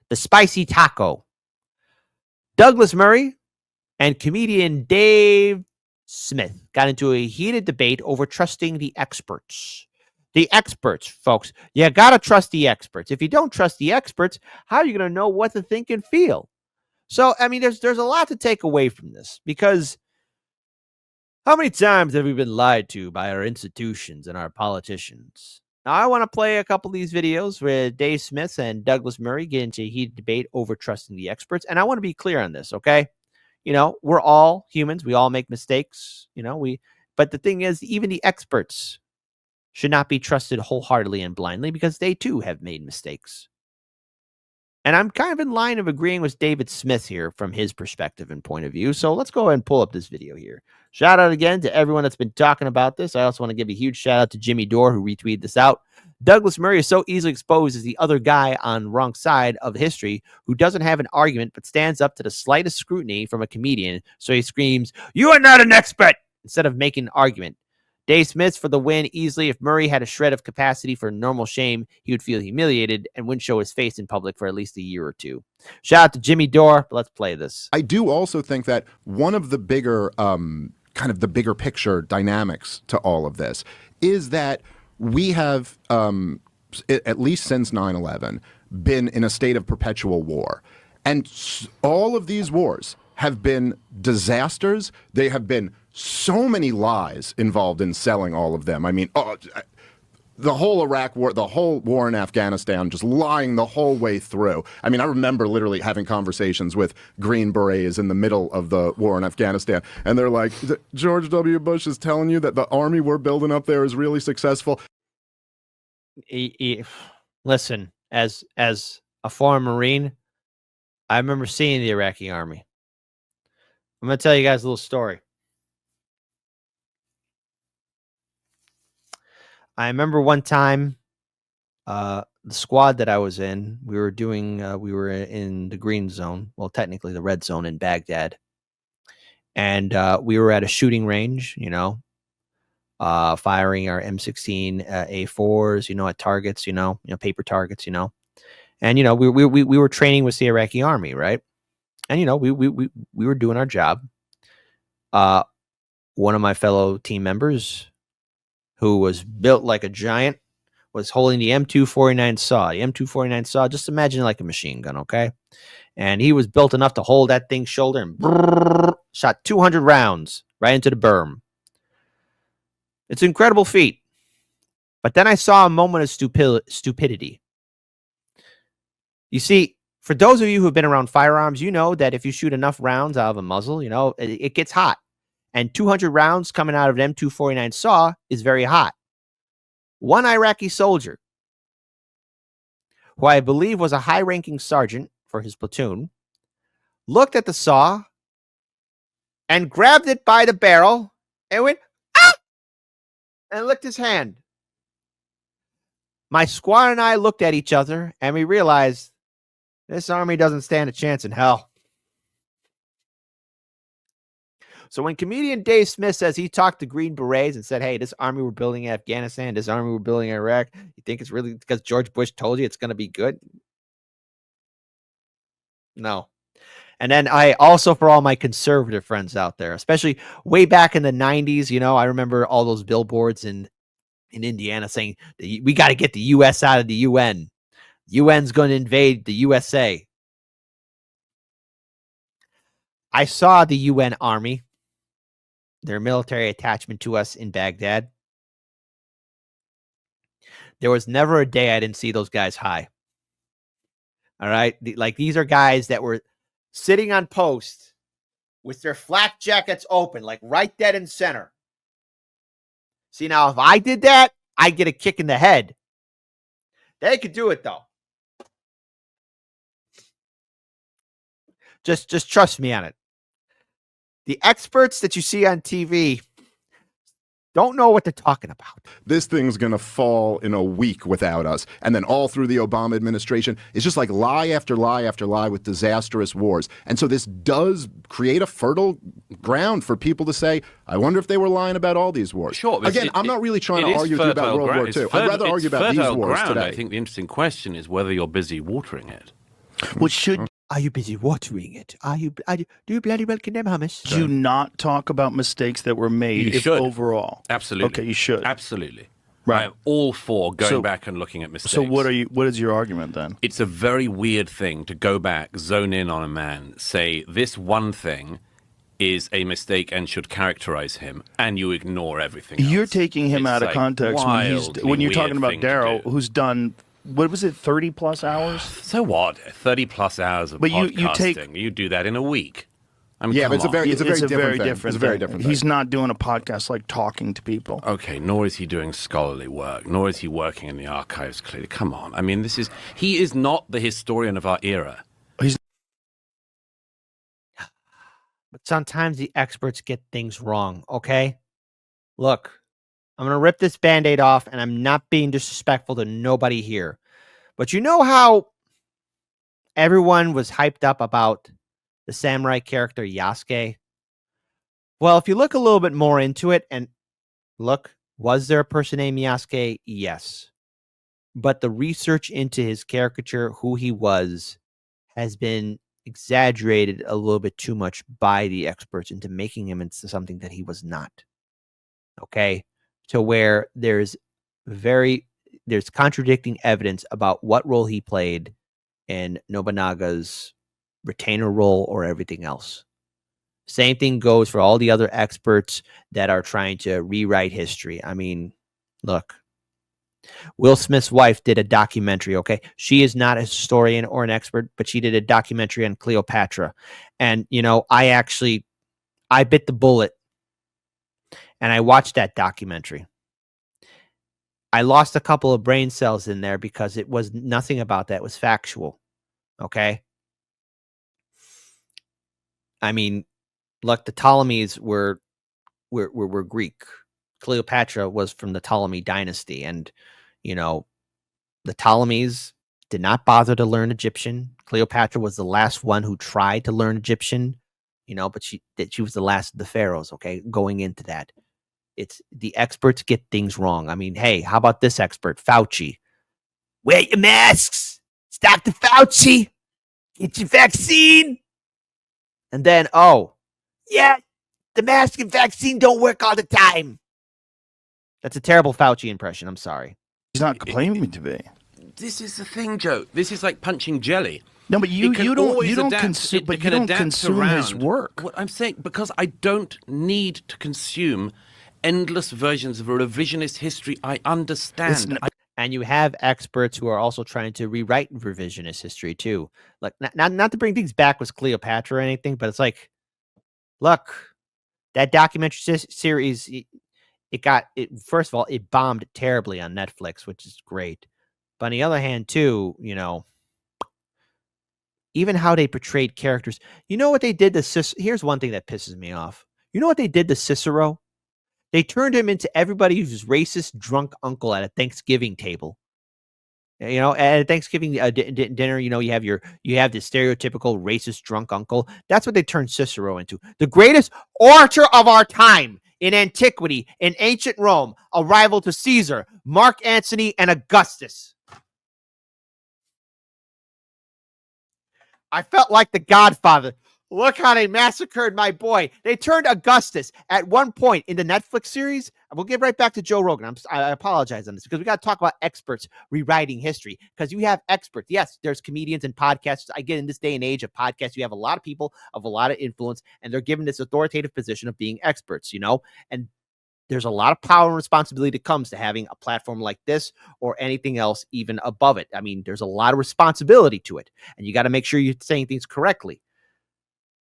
the spicy taco. Douglas Murray and comedian Dave Smith got into a heated debate over trusting the experts. The experts, folks. You got to trust the experts. If you don't trust the experts, how are you going to know what to think and feel? So, I mean, there's a lot to take away from this, because how many times have we been lied to by our institutions and our politicians? Now, I want to play a couple of these videos where Dave Smith and Douglas Murray get into a heated debate over trusting the experts. And I want to be clear on this, okay? You know, we're all humans. We all make mistakes. But the thing is, even the experts should not be trusted wholeheartedly and blindly, because they too have made mistakes. And I'm kind of in line of agreeing with David Smith here from his perspective and point of view. So let's go ahead and pull up this video here. Shout out again to everyone that's been talking about this. I also want to give a huge shout out to Jimmy Dore, who retweeted this out. Douglas Murray is so easily exposed as the other guy on the wrong side of history who doesn't have an argument but stands up to the slightest scrutiny from a comedian. So he screams, "You are not an expert," instead of making an argument. Dave Smith for the win easily. If Murray had a shred of capacity for normal shame, he would feel humiliated and wouldn't show his face in public for at least a year or two. Shout out to Jimmy Dore. Let's play this. I do also think that one of the bigger, kind of the bigger picture dynamics to all of this is that we have, at least since 9/11, been in a state of perpetual war. And all of these wars have been disasters. They have been so many lies involved in selling all of them. I mean, the whole Iraq war, the whole war in Afghanistan, just lying the whole way through. I mean, I remember literally having conversations with Green Berets in the middle of the war in Afghanistan, and they're like, George W. Bush is telling you that the army we're building up there is really successful. Listen, as a former Marine, I remember seeing the Iraqi army. I'm going to tell you guys a little story. I remember one time, the squad that I was in, we were in the green zone. Well, technically the red zone in Baghdad. And we were at a shooting range, firing our M16 A4s, at targets, paper targets, And, we were training with the Iraqi army, right? And, we were doing our job. One of my fellow team members, who was built like a giant, was holding the M249 saw. The M249 saw, just imagine like a machine gun, okay? And he was built enough to hold that thing's shoulder and shot 200 rounds right into the berm. It's an incredible feat. But then I saw a moment of stupidity. You see, for those of you who have been around firearms, you know that if you shoot enough rounds out of a muzzle, it gets hot. And 200 rounds coming out of an M249 saw is very hot. One Iraqi soldier, who I believe was a high-ranking sergeant for his platoon, looked at the saw and grabbed it by the barrel and went, "Ah!" and licked his hand. My squad and I looked at each other and we realized this army doesn't stand a chance in hell. So when comedian Dave Smith says he talked to Green Berets and said, "Hey, this army we're building in Afghanistan, this army we're building in Iraq, you think it's really because George Bush told you it's going to be good?" No. And then I also, for all my conservative friends out there, especially way back in the 90s, I remember all those billboards in Indiana saying, "We got to get the U.S. out of the UN. UN's going to invade the USA." I saw the UN army, their military attachment to us in Baghdad. There was never a day I didn't see those guys high. All right? These are guys that were sitting on post with their flak jackets open, like right dead in center. See, now, if I did that, I'd get a kick in the head. They could do it, though. Just trust me on it. The experts that you see on TV don't know what they're talking about. This thing's going to fall in a week without us. And then all through the Obama administration, it's just like lie after lie after lie with disastrous wars. And so this does create a fertile ground for people to say, I wonder if they were lying about all these wars. Sure. Again, I'm not really trying to argue with you about World War II. I'd rather argue about these wars today. I think the interesting question is whether you're busy watering it. What should Are you busy watering it? Do you bloody well condemn hummus? you not talk about mistakes that were made You if should. overall? Absolutely. Okay, you should. Absolutely. Right. I'm all for going So- back and looking at mistakes. So what is your argument then? It's a very weird thing to go back, zone in on a man, say this one thing is a mistake and should characterize him, and you ignore everything else. You're taking him It's out of like context wildly when you're talking weird about thing to Daryl, do. who's done, what was it, 30 plus hours? So what? 30 plus hours of But you podcasting. You do that in a week. I mean, Yeah, come but it's a on. very- It's a very different thing. different It's a very thing. different He's thing. not doing a podcast like talking to people. Okay, nor is he doing scholarly work, nor is he working in the archives, clearly. Come on. I mean, he is not the historian of our era. But sometimes the experts get things wrong, okay? Look, I'm going to rip this Band-Aid off, and I'm not being disrespectful to nobody here. But you know how everyone was hyped up about the samurai character Yasuke? Well, if you look a little bit more into it, and look, was there a person named Yasuke? Yes. But the research into his caricature, who he was, has been exaggerated a little bit too much by the experts into making him into something that he was not. Okay? To where there's contradicting evidence about what role he played in Nobunaga's retainer role or everything else. Same thing goes for all the other experts that are trying to rewrite history. I mean, look, Will Smith's wife did a documentary, okay? She is not a historian or an expert, but she did a documentary on Cleopatra. And, I bit the bullet and I watched that documentary. I lost a couple of brain cells in there because it was nothing about that. It was factual, okay? I mean, look, the Ptolemies were Greek. Cleopatra was from the Ptolemy dynasty, and the Ptolemies did not bother to learn Egyptian. Cleopatra was the last one who tried to learn Egyptian, but she was the last of the pharaohs. Okay, going into that, it's the experts get things wrong. I mean, hey, how about this expert, Fauci? Wear your masks. It's Dr. Fauci. Get your vaccine. And then, yeah, the mask and vaccine don't work all the time. That's a terrible Fauci impression. I'm sorry. He's not claiming to be. This is the thing, Joe. This is like punching jelly. No, but you It can don't always adapt. consume. It But you can don't adapt consume his around. work. What I'm saying, because I don't need to consume endless versions of a revisionist history. I understand. And you have experts who are also trying to rewrite revisionist history too. Like, not to bring things back with Cleopatra or anything, but it's like, look, that documentary series, first of all, it bombed terribly on Netflix, which is great. But on the other hand, too, even how they portrayed characters. You know what they did to here's one thing that pisses me off. You know what they did to Cicero? They turned him into everybody's racist drunk uncle at a Thanksgiving table. At a Thanksgiving dinner, you have the stereotypical racist drunk uncle. That's what they turned Cicero into. The greatest orator of our time in antiquity, in ancient Rome, a rival to Caesar, Mark Antony, and Augustus. I felt like the Godfather. Look how they massacred my boy. They turned Augustus at one point in the Netflix series. We'll get right back to Joe Rogan. I apologize on this because we got to talk about experts rewriting history, because you have experts. Yes, there's comedians and podcasters. I get in this day and age of podcasts, you have a lot of people of a lot of influence, and they're given this authoritative position of being experts, and there's a lot of power and responsibility that comes to having a platform like this or anything else even above it. I mean, there's a lot of responsibility to it, and you got to make sure you're saying things correctly.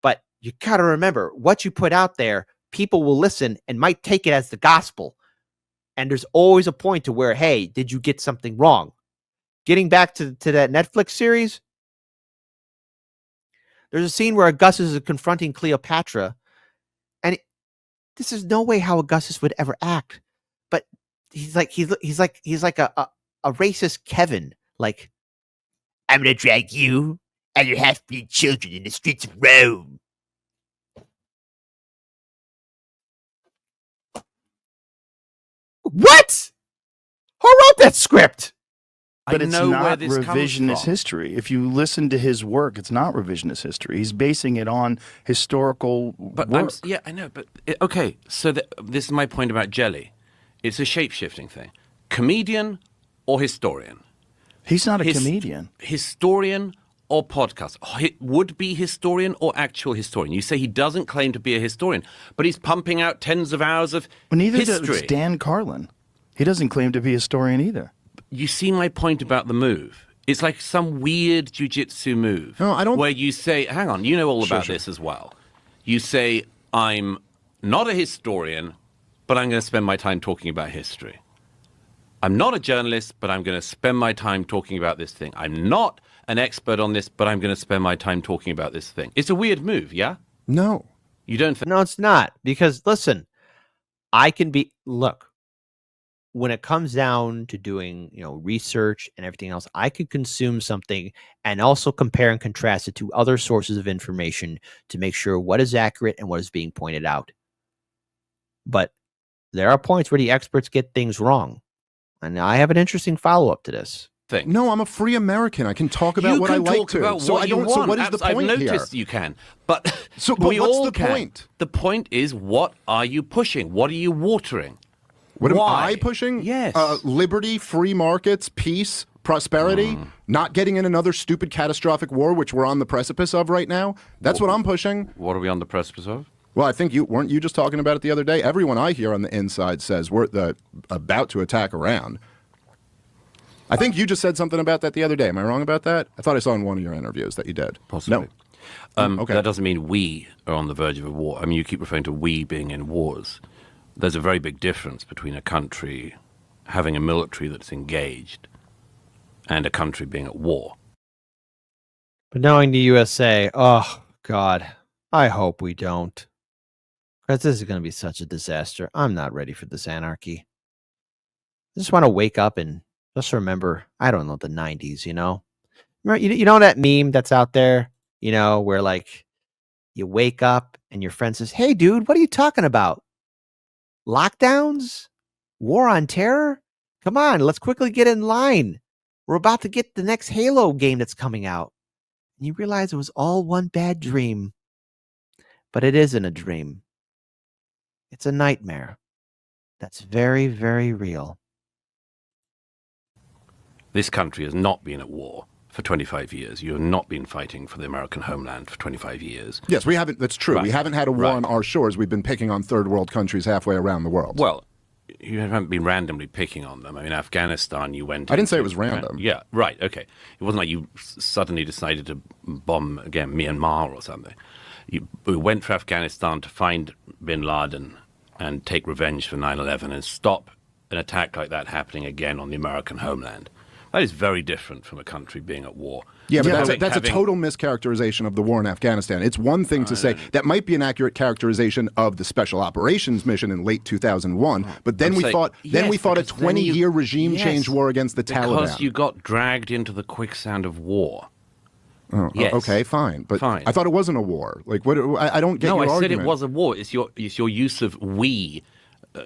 But you got to remember, what you put out there, people will listen and might take it as the gospel. And there's always a point to where, hey, did you get something wrong? Getting back to that Netflix series, there's a scene where Augustus is confronting Cleopatra, and this is no way how Augustus would ever act. But he's like a racist Kevin. Like, I'm gonna drag you and your half-breed children in the streets of Rome. What? Who wrote that script? But it's know where not this comes revisionist from. history. If you listen to his work, it's not revisionist history. He's basing it on historical But work. yeah, I know. But okay, so this is my point about jelly. It's a shape-shifting thing. Comedian or historian? He's not a comedian. Historian or podcast? Would-be historian or actual historian? You say he doesn't claim to be a historian, but he's pumping out tens of hours of Well, neither history. does Dan Carlin. He doesn't claim to be a historian either. You see my point about the move. It's like some weird jiu-jitsu move. No, I don't- Where you say, hang on, you know all about this as well. You say, I'm not a historian, but I'm going to spend my time talking about history. I'm not a journalist, but I'm going to spend my time talking about this thing. I'm not an expert on this, but I'm going to spend my time talking about this thing. It's a weird move, yeah? No. You don't think? No, it's not. Because listen, look, when it comes down to doing, research and everything else, I could consume something and also compare and contrast it to other sources of information to make sure what is accurate and what is being pointed out. But there are points where the experts get things wrong. And I have an interesting follow-up to this. Thing. No, I'm a free American. I can talk about You what can I like talk to. about So what I you don't. want. So what is the I've point here? noticed you can, but But we what's all the can. point? The point is, what are you pushing? What are you watering? What Why? am I pushing? Yes. Liberty, free markets, peace, prosperity, not getting in another stupid catastrophic war, which we're on the precipice of right now. That's what I'm pushing. What are we on the precipice of? Well, I think weren't you just talking about it the other day? Everyone I hear on the inside says we're about to attack Iran. I think you just said something about that the other day. Am I wrong about that? I thought I saw in one of your interviews that you did. Possibly. No. Okay. That doesn't mean we are on the verge of a war. I mean, you keep referring to we being in wars. There's a very big difference between a country having a military that's engaged and a country being at war. But knowing the USA, oh, God, I hope we don't. Because this is going to be such a disaster. I'm not ready for this anarchy. I just want to wake up and just remember, I don't know, the 90s, Remember, you know that meme that's out there, where like you wake up and your friend says, hey, dude, what are you talking about? Lockdowns? War on terror? Come on, let's quickly get in line. We're about to get the next Halo game that's coming out. And you realize it was all one bad dream. But it isn't a dream. It's a nightmare. That's very, very real. This country has not been at war for 25 years. You have not been fighting for the American homeland for 25 years. Yes, we haven't. That's true. Right. We haven't had a war Right. on our shores. We've been picking on third world countries halfway around the world. Well, you haven't been randomly picking on them. I mean, Afghanistan, you went. I didn't say into- it was random. Yeah, right. Okay, it wasn't like you suddenly decided to bomb again Myanmar or something. We went for Afghanistan to find Bin Laden and take revenge for 9/11 and stop an attack like that happening again on the American homeland. That is very different from a country being at war. Yeah, but Having- that's a having- total mischaracterization of the war in Afghanistan. It's one thing to say that might be an accurate characterization of the special operations mission in late 2001, but then I'm we saying- fought yes, a because then 20-year regime yes, change war against the Taliban. Because you got dragged into the quicksand of war. Oh, Yes. Okay, fine, but Fine. I thought it wasn't a war. Like what? I don't get No, your I argument. said it was a war. It's your use of we,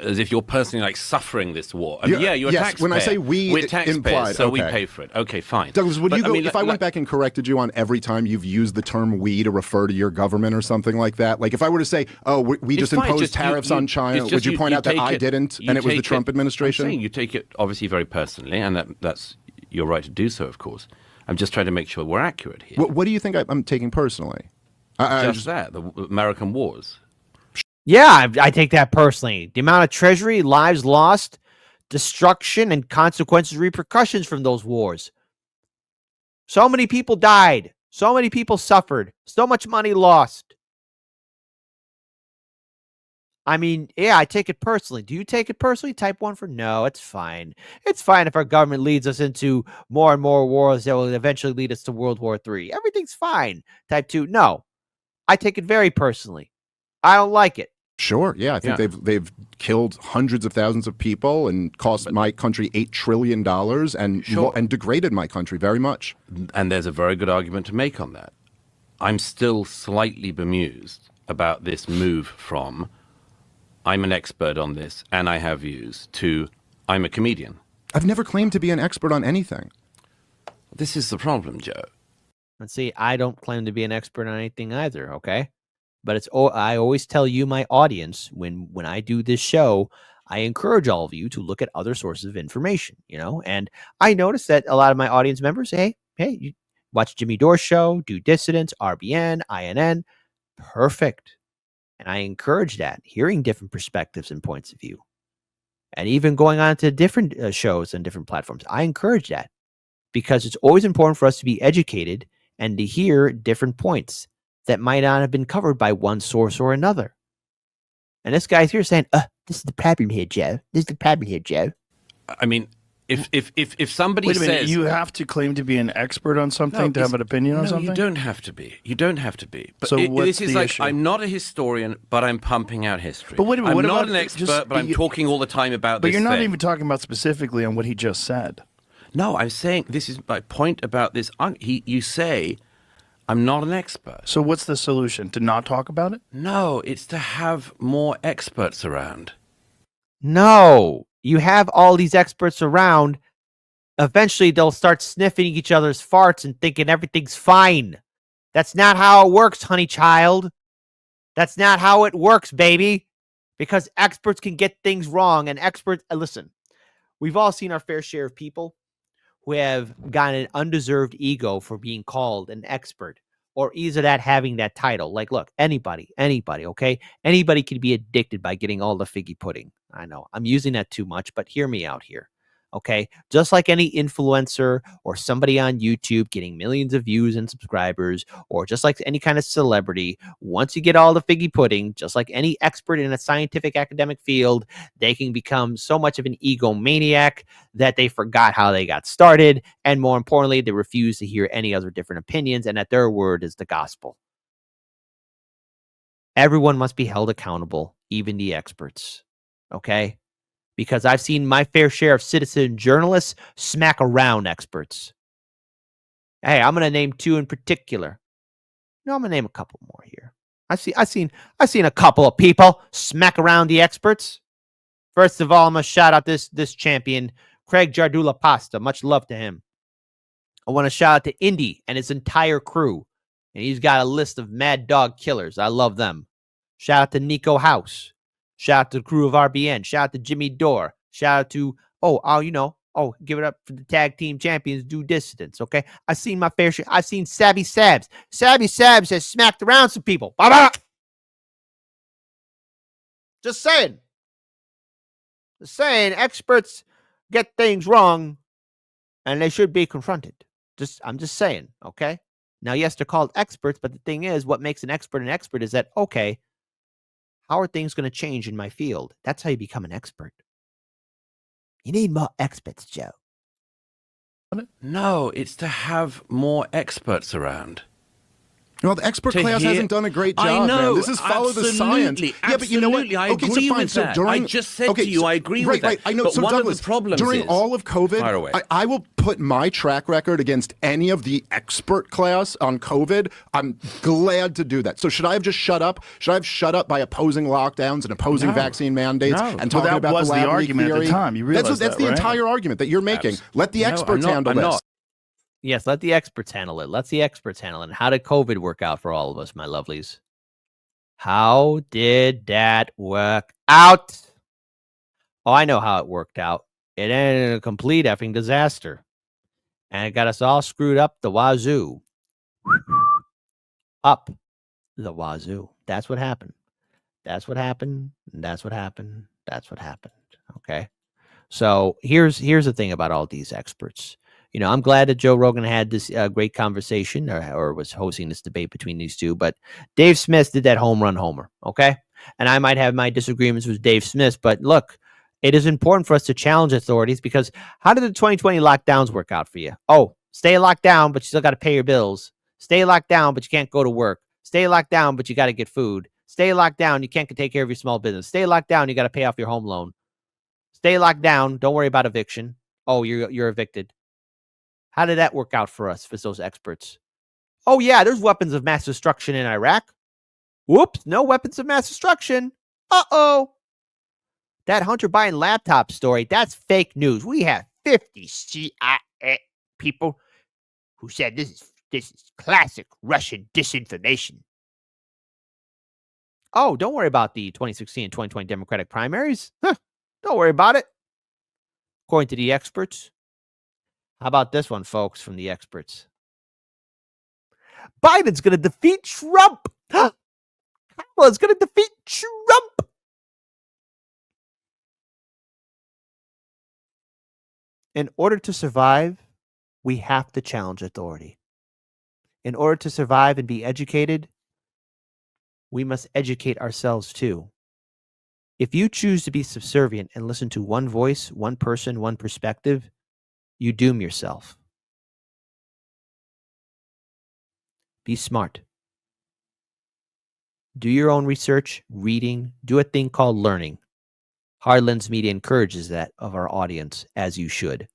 as if you're personally like suffering this war. I mean, Yeah, you're a yes, taxpayer. when I say we, we're it taxpayers, implied- so we okay. pay for it. Okay, fine. Douglas, would But, you go, I mean, if I went back and corrected you on every time you've used the term "we" to refer to your government or something like that? Like if I were to say, "Oh, we it's just fine, imposed you- tariffs you- on China," it's would just you point out that take I it- didn't, you and it was the take Trump administration? I'm saying you take it obviously very personally, and that's your right to do so, of course. I'm just trying to make sure we're accurate here. What do you think I'm taking personally? just that, the American wars. Yeah, I take that personally. The amount of treasury, lives lost, destruction, and consequences, repercussions from those wars. So many people died. So many people suffered. So much money lost. I mean, yeah, I take it personally. Do you take it personally? Type 1 for no. It's fine. It's fine if our government leads us into more and more wars that will eventually lead us to World War III. Everything's fine. Type 2, no. I take it very personally. I don't like it. Sure, yeah, I think they've killed hundreds of thousands of people and cost my country $8 trillion and Sure. and degraded my country very much. And there's a very good argument to make on that. I'm still slightly bemused about this move from I'm an expert on this and I have views to I'm a comedian. I've never claimed to be an expert on anything. This is the problem, Joe. Let's see, I don't claim to be an expert on anything either, okay? But I always tell you, my audience, when I do this show, I encourage all of you to look at other sources of information, and I notice that a lot of my audience members say, hey, you watch Jimmy Dore's show, do Dissidents, RBN, INN, perfect. And I encourage that, hearing different perspectives and points of view, and even going on to different shows and different platforms. I encourage that because it's always important for us to be educated and to hear different points that might not have been covered by one source or another. And this guy's here saying, this is the problem here, Joe. This is the problem here, Joe. I mean, if somebody Wait a minute, says you have to claim to be an expert on something to have an opinion on something? you don't have to be. You don't have to be. But So what's this is the like, issue? I'm not a historian, but I'm pumping out history. But wait a minute, I'm what not about an expert, just- but I'm talking all the time about But this you're not thing. even talking about specifically on what he just said. No, I'm saying this is my point about this. You say I'm not an expert. So what's the solution? To not talk about it? No, it's to have more experts around. No, you have all these experts around. Eventually, they'll start sniffing each other's farts and thinking everything's fine. That's not how it works, honey child. That's not how it works, baby. Because experts can get things wrong. And experts, listen, we've all seen our fair share of people who have gotten an undeserved ego for being called an expert, or either that having that title. Like, look, anybody, okay? Anybody can be addicted by getting all the figgy pudding. I know I'm using that too much, but hear me out here. Okay. Just like any influencer or somebody on YouTube getting millions of views and subscribers, or just like any kind of celebrity, once you get all the figgy pudding, just like any expert in a scientific academic field, they can become so much of an egomaniac that they forgot how they got started. And more importantly, they refuse to hear any other different opinions, and that their word is the gospel. Everyone must be held accountable, even the experts. Okay? Because I've seen my fair share of citizen journalists smack around experts. Hey, I'm going to name two in particular. No, I'm going to name a couple more here. I've seen a couple of people smack around the experts. First of all, I'm going to shout out this champion, Craig Jardula Pasta. Much love to him. I want to shout out to Indy and his entire crew. And he's got a list of mad dog killers. I love them. Shout out to Nico House. Shout out to the crew of RBN. Shout out to Jimmy Dore. Shout out to, give it up for the tag team champions, Do Dissidents, okay? I've seen my fair share. I've seen Sabby Sabs. Sabby Sabs has smacked around some people. Bah-bah! Just saying. Experts get things wrong, and they should be confronted. I'm just saying, okay? Now, yes, they're called experts, but the thing is, what makes an expert is that, okay, how are things going to change in my field? That's how you become an expert. You need more experts, Joe. No, it's to have more experts around. Well, the expert class hasn't done a great job, I know. man. This is follow the science. Yeah, but you know what? I agree with that. I just said to you, I agree with that. Right, I know. But So, one Douglas, of the problems during is, all of COVID, I will put my track record against any of the expert class on COVID. I'm glad to do that. So should I have just shut up? Should I have shut up by opposing lockdowns and opposing vaccine mandates and talking that about was the the lab leak argument at the theory? time. You realize that's the right? entire argument that you're making. Let the experts handle this. Yes, let the experts handle it. Let's the experts handle it. And how did COVID work out for all of us, my lovelies? How did that work out? Oh, I know how it worked out. It ended in a complete effing disaster. And it got us all screwed up the wazoo. Up the wazoo. That's what happened. That's what happened. That's what happened. That's what happened. Okay. So here's the thing about all these experts. I'm glad that Joe Rogan had this great conversation or was hosting this debate between these two. But Dave Smith did that home run homer. Okay. And I might have my disagreements with Dave Smith. But look, it is important for us to challenge authorities, because how did the 2020 lockdowns work out for you? Oh, stay locked down, but you still got to pay your bills. Stay locked down, but you can't go to work. Stay locked down, but you got to get food. Stay locked down, you can't take care of your small business. Stay locked down, you got to pay off your home loan. Stay locked down, don't worry about eviction. Oh, you're evicted. How did that work out for us, for those experts? Oh, yeah, there's weapons of mass destruction in Iraq. Whoops, no weapons of mass destruction. Uh-oh. That Hunter Biden laptop story, that's fake news. We have 50 CIA people who said this is classic Russian disinformation. Oh, don't worry about the 2016 and 2020 Democratic primaries. Don't worry about it. According to the experts. How about this one, folks, from the experts? Biden's going to defeat Trump. Kamala's going to defeat Trump. In order to survive, we have to challenge authority. In order to survive and be educated, we must educate ourselves too. If you choose to be subservient and listen to one voice, one person, one perspective, you doom yourself. Be smart. Do your own research, reading, do a thing called learning. Hard Lens Media encourages that of our audience, as you should.